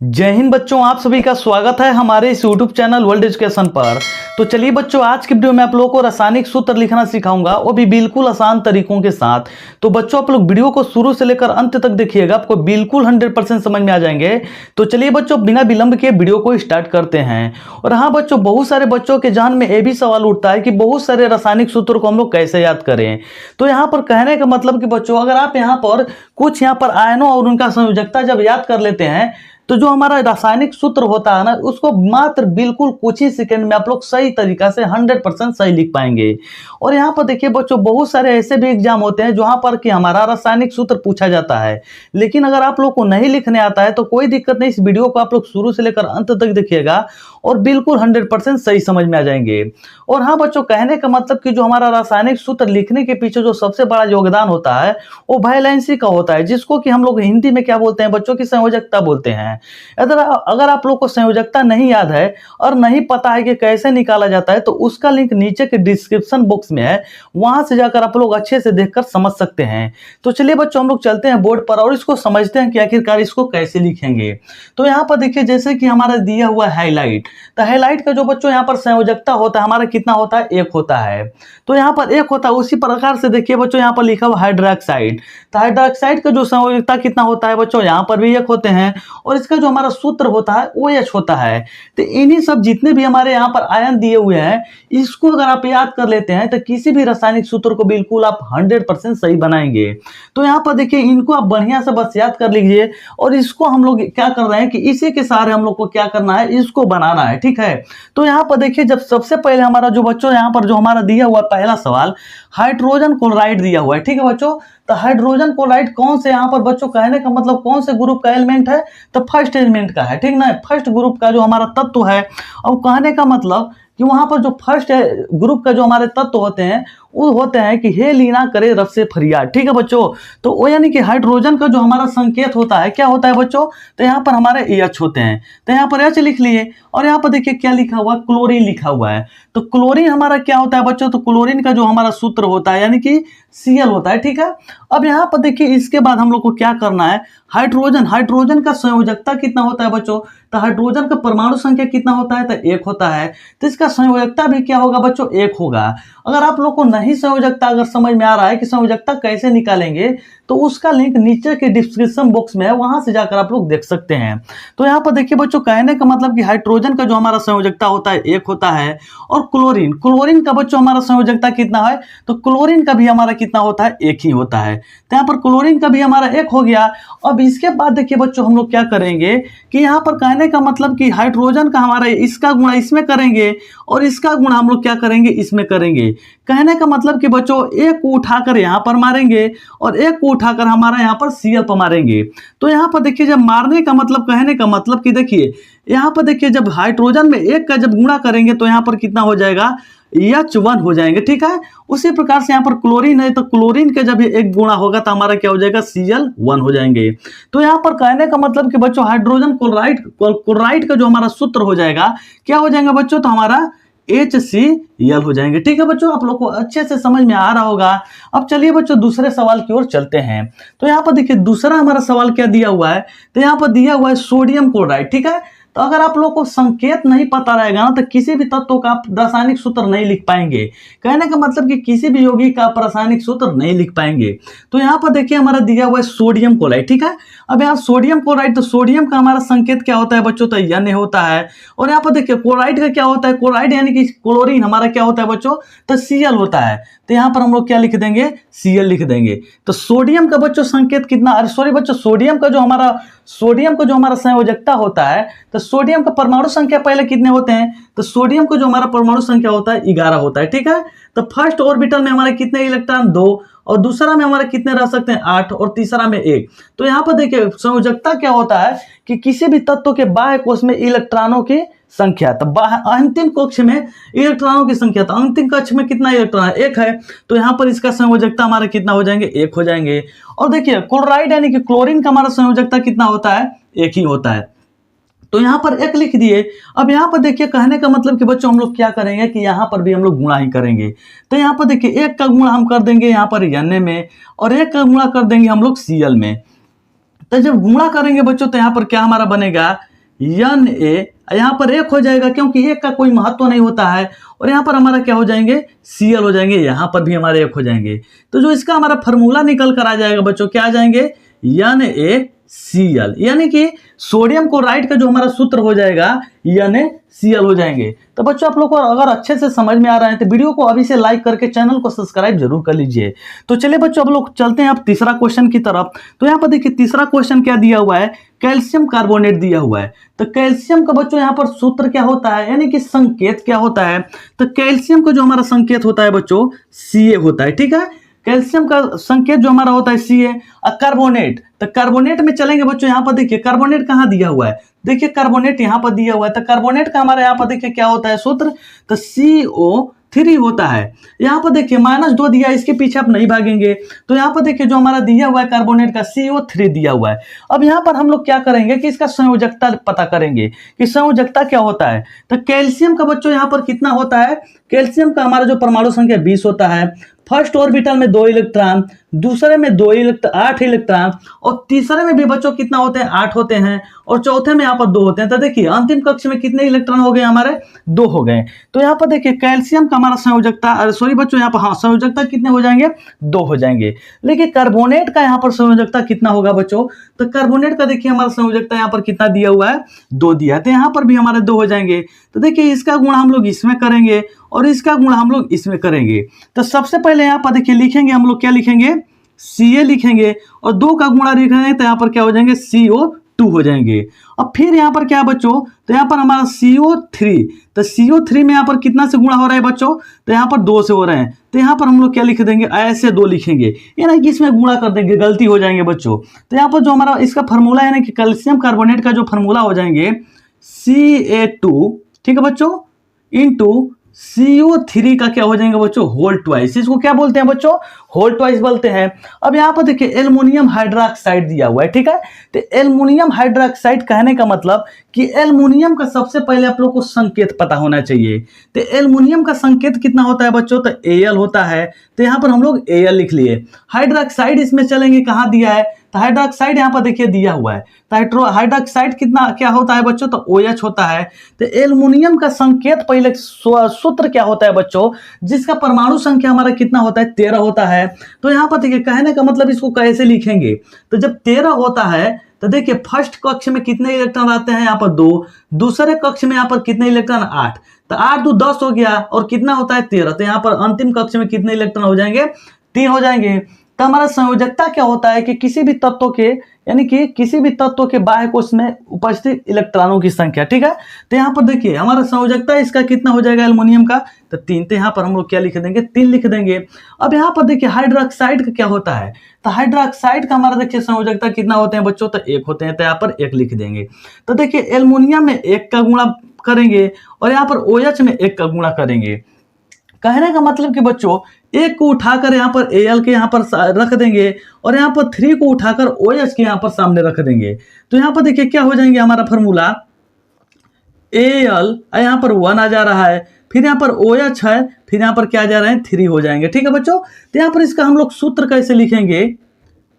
जय हिंद बच्चों, आप सभी का स्वागत है हमारे इस YouTube चैनल वर्ल्ड एजुकेशन पर। तो चलिए बच्चों, आज की वीडियो में आप लोगों को रासायनिक सूत्र लिखना सिखाऊंगा, वो भी बिल्कुल आसान तरीकों के साथ। तो बच्चों, आप लोग वीडियो को शुरू से लेकर अंत तक देखिएगा, आपको बिल्कुल 100% समझ में आ जाएंगे। तो चलिए बच्चों, बिना विलंब के वीडियो को स्टार्ट करते हैं। और हाँ बच्चों, बहुत सारे बच्चों के ध्यान में ये भी सवाल उठता है कि बहुत सारे रासायनिक सूत्र को हम लोग कैसे याद करें। तो यहाँ पर कहने का मतलब कि बच्चों, अगर आप यहाँ पर कुछ यहाँ पर आयनों और उनका संयोजकता जब याद कर लेते हैं, तो जो हमारा रासायनिक सूत्र होता है ना, उसको मात्र बिल्कुल कुछ ही सेकंड में आप लोग सही तरीका से 100% सही लिख पाएंगे। और यहाँ पर देखिए बच्चों, बहुत सारे ऐसे भी एग्जाम होते हैं जहाँ पर कि हमारा रासायनिक सूत्र पूछा जाता है, लेकिन अगर आप लोग को नहीं लिखने आता है तो कोई दिक्कत नहीं, इस वीडियो को आप लोग शुरू से लेकर अंत तक देखिएगा और बिल्कुल 100% सही समझ में आ जाएंगे। और हाँ बच्चों, कहने का मतलब कि जो हमारा रासायनिक सूत्र लिखने के पीछे जो सबसे बड़ा योगदान होता है वो वैलेंसी का होता है, जिसको कि हम लोग हिंदी में क्या बोलते हैं बच्चों की संयोजकता बोलते हैं। अगर आप लोग को संयोजकता नहीं याद है और नहीं पता है कि कैसे निकाला जाता है, तो उसका लिंक नीचे के डिस्क्रिप्शन बॉक्स में है, वहां से जाकर आप लोग अच्छे से देखकर समझ सकते हैं। तो चलिए बच्चों, हम लोग चलते हैं बोर्ड पर और इसको समझते हैं कि आखिरकार इसको कैसे लिखेंगे। तो यहाँ पर देखिए, जैसे कि हमारा दिया हुआ हाईलाइट, तो हाईलाइट का जो बच्चों यहाँ पर संयोजकता होता है हमारा कितना होता है, एक होता है। तो यहाँ पर एक होता है, उसी प्रकार से देखिए बच्चों, यहाँ पर लिखा हुआ हाइड्रोक्साइड, तो हाइड्रोक्साइड का जो संयोजकता कितना होता है बच्चों, यहाँ पर भी एक होते हैं। और इसका जो हमारा सूत्र होता है वो OH होता है। तो इन्हीं सब जितने भी हमारे यहाँ पर आयन दिए हुए हैं, इसको अगर आप याद कर लेते हैं तो किसी भी रासायनिक सूत्र को बिल्कुल आप 100% सही बनाएंगे। तो यहाँ पर देखिए, इनको आप बढ़िया से बस याद कर लीजिए और इसको हम लोग क्या कर रहे हैं कि इसी के सहारे हम लोग को क्या करना है, इसको बनाना है, ठीक है। तो यहाँ पर देखिए, जब सबसे पहले हमारा जो बच्चों यहाँ पर जो हमारा दिया हुआ पहला सवाल हाइड्रोजन क्लोराइड दिया हुआ है, ठीक है बच्चों। तो हाइड्रोजन क्लोराइड कौन से यहाँ पर बच्चों, कहने का मतलब कौन से ग्रुप का एलिमेंट है, तो फर्स्ट एलिमेंट का है, ठीक ना, फर्स्ट ग्रुप का जो हमारा तत्व है। और कहने का मतलब कि वहां पर जो फर्स्ट ग्रुप का जो हमारे तत्व होते हैं वो होते हैं कि हे लीना करे रब से फरियाद, ठीक है बच्चों। तो वो यानी कि हाइड्रोजन का जो हमारा संकेत होता है क्या होता है बच्चों, तो यहाँ पर हमारे H होते हैं, तो यहाँ पर H लिख लिए। और यहाँ पर देखिए क्या लिखा हुआ, क्लोरीन लिखा हुआ है। तो क्लोरीन हमारा क्या होता है बच्चों, तो क्लोरीन का जो हमारा सूत्र होता है यानी कि Cl होता है, ठीक है। अब यहाँ पर देखिए, इसके बाद हम लोग को क्या करना है, हाइड्रोजन का संयोजकता कितना होता है बच्चों, तो हाइड्रोजन का परमाणु संख्या कितना होता है, तो एक होता है। तो इसका संयोजकता भी क्या होगा बच्चों, एक होगा। अगर आप लोग को नहीं संयोजकता अगर समझ में आ रहा है कि संयोजकता कैसे निकालेंगे, तो उसका लिंक नीचे के डिस्क्रिप्शन बॉक्स में है, वहां से जाकर आप लोग देख सकते हैं। तो यहाँ पर देखिए बच्चों, कहने का मतलब कि हाइड्रोजन का जो हमारा संयोजकता होता है एक होता है। और क्लोरीन का बच्चों हमारा संयोजकता कितना है, तो क्लोरीन का भी हमारा कितना होता है, एक ही होता है। तो यहाँ पर क्लोरीन का भी हमारा एक हो गया। अब इसके बाद देखिए बच्चों, हम लोग क्या करेंगे कि यहाँ पर कहने का मतलब कि हाइड्रोजन का हमारा इसका गुणा इसमें करेंगे और इसका गुणा हम लोग क्या करेंगे, इसमें करेंगे। कहने का मतलब कि बच्चों, एक को उठाकर यहाँ पर मारेंगे और एक को उठाकर हमारा यहाँ पर Cl पर मारेंगे। तो यहाँ पर देखिए, जब मारने का मतलब, कहने का मतलब कि देखिए यहाँ पर देखिए, जब हाइड्रोजन में एक का जब गुणा करेंगे तो यहाँ पर कितना हो जाएगा, H1 हो जाएंगे, ठीक है। उसी प्रकार से यहाँ पर क्लोरीन है, तो क्लोरीन का जब एक गुणा होगा तो हमारा क्या हो जाएगा, Cl1 हो जाएंगे। तो यहाँ पर कहने का मतलब कि बच्चों, हाइड्रोजन क्लोराइड का जो हमारा सूत्र हो जाएगा क्या हो जाएगा बच्चों, तो हमारा HCl हो जाएंगे, ठीक है बच्चों। आप लोग को अच्छे से समझ में आ रहा होगा। अब चलिए बच्चों, दूसरे सवाल की ओर चलते हैं। तो यहाँ पर देखिए, दूसरा हमारा सवाल क्या दिया हुआ है, तो यहाँ पर दिया हुआ है सोडियम क्लोराइड, ठीक है। तो अगर आप लोग को संकेत नहीं पता रहेगा ना, तो किसी भी तत्व का आप रासायनिक सूत्र नहीं लिख पाएंगे। कहने का मतलब कि किसी भी यौगिक का आप रासायनिक सूत्र नहीं लिख पाएंगे। तो यहाँ पर देखिए, हमारा दिया हुआ है सोडियम क्लोराइड, ठीक है। अब यहाँ सोडियम क्लोराइड, तो सोडियम का हमारा संकेत क्या होता है बच्चों, तो Na होता है। और यहाँ पर देखिए, क्लोराइड का क्या होता है, क्लोराइड यानी कि क्लोरीन हमारा क्या होता है बच्चों, तो Cl होता है। तो यहाँ पर हम लोग क्या लिख देंगे, Cl लिख देंगे। तो सोडियम का बच्चों संकेत कितना, अरे सॉरी बच्चों, सोडियम का जो हमारा संयोजकता होता है, तो सोडियम का परमाणु संख्या पहले कितने होते हैं, तो सोडियम का जो हमारा परमाणु संख्या होता है 11 होता है, ठीक है। तो फर्स्ट ऑर्बिटल में हमारे कितने इलेक्ट्रॉन, 2, और दूसरा में हमारे कितने रह सकते हैं, 8, और तीसरा में 1। तो यहाँ पर देखिए, संयोजकता क्या होता है कि किसी भी तत्व के बाह्य कोश में इलेक्ट्रॉनों की संख्या, तो अंतिम कक्ष में इलेक्ट्रॉनों की संख्या, तो अंतिम कक्ष में कितना इलेक्ट्रॉन है, एक है। तो यहाँ पर इसका संयोजकता हमारा कितना हो जाएंगे, एक हो जाएंगे। और देखिए, क्लोराइड यानी कि क्लोरीन का हमारा संयोजकता कितना होता है, एक ही होता है। तो यहाँ पर एक लिख दिए। अब यहाँ पर देखिए, कहने का मतलब कि बच्चों, हम लोग क्या करेंगे कि यहाँ पर भी हम लोग गुणा ही करेंगे। तो यहाँ पर देखिए, एक का गुणा हम कर देंगे यहाँ पर Na में और एक का गुणा कर देंगे हम लोग Cl में। तो जब गुणा करेंगे बच्चों तो यहाँ पर क्या हमारा बनेगा Na, यहाँ पर एक हो जाएगा क्योंकि एक का कोई महत्व नहीं होता है, और यहाँ पर हमारा क्या हो जाएंगे Cl हो जाएंगे, यहाँ पर भी हमारे एक हो जाएंगे। तो जो इसका हमारा फॉर्मूला निकल कर आ जाएगा बच्चों, क्या आ जाएंगे NaCl, यानी कि सोडियम क्लोराइड का जो हमारा सूत्र हो जाएगा NaCl हो जाएंगे। तो बच्चों आप लोग को अगर अच्छे से समझ में आ रहा है तो वीडियो को अभी से लाइक करके चैनल को सब्सक्राइब जरूर कर लीजिए। तो चलिए बच्चों अब लोग चलते हैं अब तीसरा क्वेश्चन की तरफ। तो यहाँ पर देखिए तीसरा क्वेश्चन क्या दिया हुआ है, कैल्शियम कार्बोनेट दिया हुआ है। तो कैल्शियम का बच्चों यहाँ पर सूत्र क्या होता है, यानी कि संकेत क्या होता है। तो कैल्शियम का जो हमारा संकेत होता है बच्चों Ca होता है, ठीक है। कैल्शियम का संकेत जो हमारा होता है Ca। कार्बोनेट, तो कार्बोनेट में चलेंगे बच्चों, यहाँ पर देखिए कार्बोनेट कहाँ दिया हुआ है, देखिए कार्बोनेट यहाँ पर दिया हुआ है। तो कार्बोनेट का हमारे यहाँ पर देखिए क्या होता है सूत्र, तो CO3 होता है। यहाँ पर देखिए -2 दिया है, इसके पीछे आप नहीं भागेंगे। तो यहाँ पर देखिए जो हमारा दिया हुआ है कार्बोनेट का CO3 दिया हुआ है। अब यहाँ पर हम लोग क्या करेंगे कि इसका संयोजकता पता करेंगे कि संयोजकता क्या होता है। तो कैल्शियम का बच्चों यहाँ पर कितना होता है, कैल्शियम का हमारा जो परमाणु संख्या 20 होता है। फर्स्ट ऑर्बिटल में 2 इलेक्ट्रॉन, दूसरे में 8 इलेक्ट्रॉन, और तीसरे में भी बच्चों कितना होते हैं 8 होते हैं, और चौथे में यहाँ पर 2 होते हैं। तो देखिए अंतिम कक्ष में कितने इलेक्ट्रॉन हो गए हमारे 2 हो गए। तो यहाँ पर देखिए कैल्शियम का हमारा संयोजकता, सॉरी बच्चों यहाँ पर हाँ संयोजकता कितने हो जाएंगे 2 हो जाएंगे। लेकिन कार्बोनेट का यहाँ पर संयोजकता कितना होगा बच्चों, तो कार्बोनेट का देखिए हमारा संयोजकता यहाँ पर कितना दिया हुआ है 2 दिया है। तो यहाँ पर भी हमारे 2 हो जाएंगे। तो देखिए इसका गुणा हम लोग इसमें करेंगे और इसका गुणा हम लोग इसमें करेंगे। तो सबसे पहले यहाँ पर देखिए लिखेंगे हम लोग, क्या लिखेंगे Ca लिखेंगे, और 2 का गुणा लिखेंगे तो यहाँ पर क्या हो जाएंगे CO2 हो जाएंगे। अब फिर यहाँ पर क्या बच्चों, तो यहाँ पर हमारा CO3, तो CO3 में यहाँ पर कितना से गुणा हो रहा है बच्चों, तो यहाँ पर 2 से हो रहे हैं। तो यहाँ पर हम लोग क्या लिख देंगे, ऐसे 2 लिखेंगे, यानी कि इसमें गुणा कर देंगे, गलती हो जाएंगे बच्चों। तो यहाँ पर जो हमारा इसका फॉर्मूला है, यानी कि कैल्शियम कार्बोनेट का जो फॉर्मूला हो जाएंगे Ca2, ठीक है बच्चों, इंटू CO3 का क्या हो जाएंगे बच्चों होल ट्वाइस। इसको क्या बोलते हैं बच्चों, होल ट्वाइस बोलते हैं। अब यहाँ पर देखिए एल्युमिनियम हाइड्रोक्साइड दिया हुआ है, ठीक है। तो एल्युमिनियम हाइड्रोक्साइड कहने का मतलब कि एल्युमिनियम का सबसे पहले आप लोग को संकेत पता होना चाहिए। तो एल्युमिनियम का संकेत कितना होता है बच्चों, तो Al होता है। तो यहाँ पर हम लोग Al लिख लिए। हाइड्रोक्साइड इसमें चलेंगे, कहाँ दिया है, तो हाइड्रोक्साइड यहाँ पर देखिए दिया हुआ है। तो हाइड्रोक्साइड कितना क्या होता है बच्चों, तो OH होता है। तो एल्युमिनियम का संकेत पहले सूत्र क्या होता है बच्चों, जिसका परमाणु संख्या हमारा कितना होता है 13 होता है। तो यहाँ पर देखिए कहने का मतलब इसको कैसे लिखेंगे, तो जब 13 होता है तो देखिए फर्स्ट कक्ष में कितने इलेक्ट्रॉन आते हैं, यहाँ पर 2, दूसरे कक्ष में यहाँ पर कितने इलेक्ट्रॉन 8, तो 8 2 10 हो गया, और कितना होता है 13। तो यहाँ पर अंतिम कक्ष में कितने इलेक्ट्रॉन हो जाएंगे 3 हो जाएंगे। तो हमारा संयोजकता क्या होता है कि किसी भी तत्व के, यानी कि किसी भी तत्व के बाह्य कोश में उपस्थित इलेक्ट्रॉनों की संख्या, ठीक है। तो यहाँ पर देखिए हमारा संयोजकता इसका कितना हो जाएगा एल्युमिनियम का, तो 3। तो यहाँ पर हम लोग क्या लिख देंगे 3 लिख देंगे। अब यहाँ पर देखिए हाइड्रोक्साइड का क्या होता है, तो हाइड्रोक्साइड का हमारा देखिए संयोजकता कितना होते हैं बच्चों, तो 1 होते हैं। तो यहाँ पर 1 लिख देंगे। तो देखिए एल्युमिनियम में 1 का गुणा करेंगे और यहाँ पर OH में 1 का गुणा करेंगे। कहने का मतलब कि बच्चों 1 को उठाकर यहाँ पर Al के यहाँ पर रख देंगे, और यहाँ पर 3 को उठाकर OH के यहाँ पर सामने रख देंगे। तो यहाँ पर देखिए क्या हो जाएंगे हमारा फॉर्मूला Al, यहाँ पर 1 आ जा रहा है, फिर यहाँ पर OH है, फिर यहाँ पर क्या आ जा रहे हैं 3 हो जाएंगे, ठीक है बच्चों। तो यहाँ पर इसका हम लोग सूत्र कैसे लिखेंगे,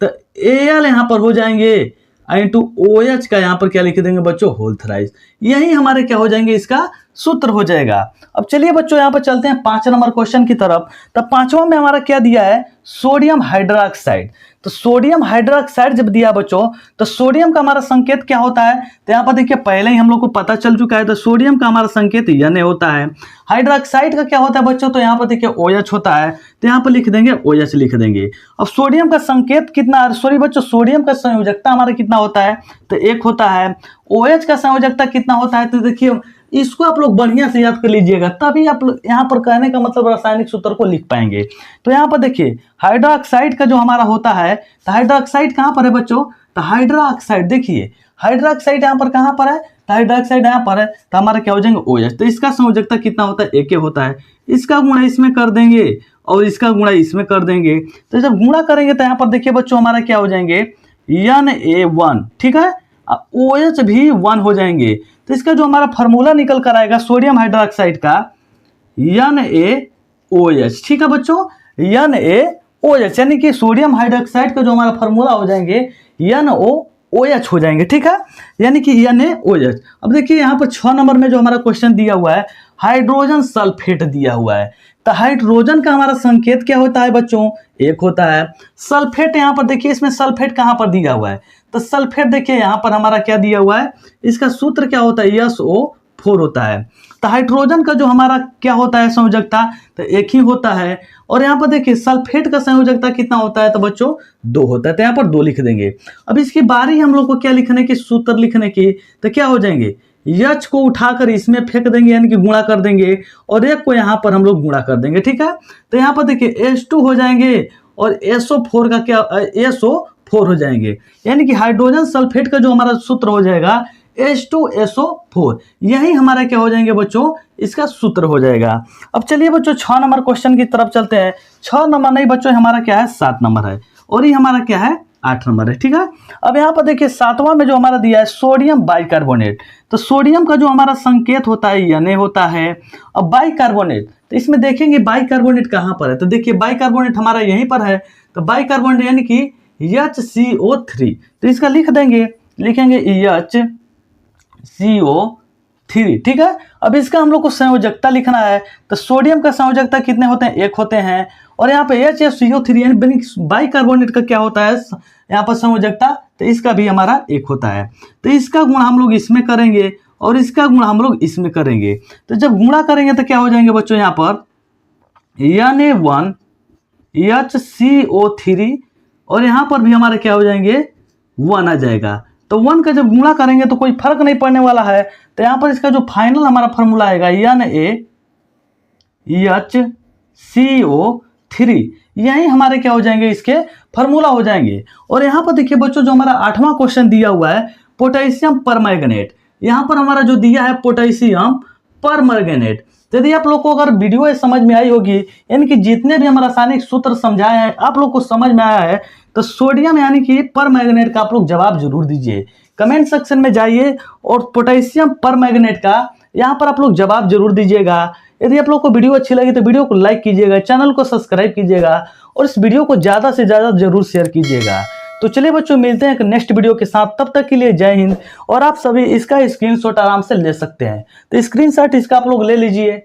तो Al यहाँ पर हो जाएंगे इंटू OH का यहाँ पर क्या लिख देंगे बच्चों होल थ्राइस। यही हमारे क्या हो जाएंगे, इसका सूत्र हो जाएगा। अब चलिए बच्चों यहाँ पर चलते हैं 5 नंबर क्वेश्चन की तरफ। तो 5वां में हमारा क्या दिया है, सोडियम हाइड्रोक्साइड। तो सोडियम हाइड्रोक्साइड जब दिया बच्चों, तो सोडियम का हमारा संकेत क्या होता है, तो यहाँ पर देखिए पहले ही हम लोग को पता चल चुका है। तो सोडियम का हमारा संकेत Na होता है। हाइड्रोक्साइड का क्या होता है बच्चों, तो यहाँ पर देखिए OH होता है। तो यहाँ पर लिख देंगे OH लिख देंगे। अब सोडियम का संकेत कितना, सॉरी बच्चों सोडियम का संयोजकता हमारा कितना होता है, तो 1 होता है। OH का संयोजकता कितना होता है, तो देखिए इसको आप लोग बढ़िया से याद कर लीजिएगा, तभी आप यहाँ पर कहने का मतलब रासायनिक सूत्र को लिख पाएंगे। तो यहाँ पर देखिए हाइड्रोक्साइड का जो हमारा होता है, तो हाइड्रोक्साइड कहाँ पर है बच्चों, तो हाइड्रोक्साइड देखिए हाइड्रोक्साइड यहाँ पर कहाँ पर है, तो हाइड्रोक्साइड यहाँ पर है। तो हमारा क्या हो जाएंगे OH। तो इसका संयोजकता कितना होता है 1 होता है। इसका गुणा इसमें कर देंगे और इसका गुणा इसमें कर देंगे। तो जब गुणा करेंगे तो यहाँ पर देखिए बच्चों हमारा क्या हो जाएंगे Na1, ठीक है, OH भी 1 हो जाएंगे। तो इसका जो हमारा फार्मूला निकल कर आएगा सोडियम हाइड्रोक्साइड का NaOH, ठीक है बच्चों, NaOH, यानी कि सोडियम हाइड्रोक्साइड का जो हमारा फार्मूला हो जाएंगे NaOH। OH हो जाएंगे, ठीक है, यानी कि NaOH। अब देखिए यहाँ पर 6 नंबर में जो हमारा क्वेश्चन दिया हुआ है हाइड्रोजन सल्फेट दिया हुआ है। तो हाइड्रोजन का हमारा संकेत क्या होता है बच्चों, 1 होता है। सल्फेट यहाँ पर देखिए, इसमें सल्फेट कहाँ पर दिया हुआ है, तो सल्फेट देखिए यहाँ पर हमारा क्या दिया हुआ है, इसका सूत्र क्या होता है, SO4 होता है। तो हाइड्रोजन का जो हमारा क्या होता है संयोजकता, तो 1 ही होता है। और यहाँ पर देखिए सल्फेट का संयोजकता कितना होता है, तो बच्चों 2 होता है। तो यहाँ पर 2 लिख देंगे। अब इसकी बारी हम लोग को क्या लिखने की, सूत्र लिखने की, तो क्या हो जाएंगे, H को उठाकर इसमें फेंक देंगे, यानी कि गुणा कर देंगे, और 1 को यहाँ पर हम लोग गुणा कर देंगे, ठीक है। तो यहाँ पर देखिए H2 हो जाएंगे और SO4 का क्या, SO4 हो जाएंगे, यानी कि हाइड्रोजन सल्फेट का जो हमारा सूत्र हो जाएगा H2SO4, यही हमारा क्या हो जाएंगे बच्चों, इसका सूत्र हो जाएगा। अब चलिए बच्चों 6 नंबर क्वेश्चन की तरफ चलते हैं। 6 नंबर नहीं बच्चों, हमारा क्या है 7 नंबर है, और ये हमारा क्या है 8 नंबर है, ठीक है। अब यहाँ पर देखिए 7वां में जो हमारा दिया है सोडियम बाइकार्बोनेट। तो सोडियम का जो हमारा संकेत होता है Na होता है। अब बाइकार्बोनेट, तो इसमें देखेंगे बाइकार्बोनेट कहाँ पर है, तो देखिए बाइकार्बोनेट हमारा यहीं पर है। तो बाइकार्बोनेट यानी कि HCO3, तो इसका लिख देंगे, लिखेंगे HCO3, ठीक है। अब इसका हम लोग को संयोजकता लिखना है। तो सोडियम का संयोजकता कितने होते हैं, 1 होते हैं। और यहाँ पे HCO3 यानी बाइकार्बोनेट का क्या होता है यहाँ पर संयोजकता, तो इसका भी हमारा 1 होता है। तो इसका गुण हम लोग इसमें करेंगे और इसका गुण हम लोग इसमें करेंगे। तो जब गुणा करेंगे तो क्या हो जाएंगे बच्चों, यहाँ पर Na1 HCO3, और यहाँ पर भी हमारे क्या हो जाएंगे 1 आ जाएगा। तो 1 का जब गुणा करेंगे तो कोई फर्क नहीं पड़ने वाला है। तो यहाँ पर इसका जो फाइनल हमारा फॉर्मूला आएगा NaHCO3, यही हमारे क्या हो जाएंगे, इसके फॉर्मूला हो जाएंगे। और यहाँ पर देखिए बच्चों जो हमारा 8वां क्वेश्चन दिया हुआ है पोटेशियम परमैंगनेट, यहाँ पर हमारा जो दिया है पोटेशियम परमैंगनेट। यदि आप लोग को अगर वीडियो समझ में आई होगी, यानी कि जितने भी हम रासायनिक सूत्र समझाए हैं आप लोग को समझ में आया है, तो सोडियम यानी कि परमैंगनेट का आप लोग जवाब जरूर दीजिए। कमेंट सेक्शन में जाइए और पोटेशियम परमैंगनेट का यहाँ पर आप लोग जवाब जरूर दीजिएगा। यदि आप लोग को वीडियो अच्छी लगी तो वीडियो को लाइक कीजिएगा, चैनल को सब्सक्राइब कीजिएगा और इस वीडियो को ज़्यादा से ज़्यादा जरूर शेयर कीजिएगा। तो चलिए बच्चों मिलते हैं एक नेक्स्ट वीडियो के साथ, तब तक के लिए जय हिंद। और आप सभी इसका स्क्रीनशॉट आराम से ले सकते हैं, तो स्क्रीनशॉट इसका आप लोग ले लीजिए।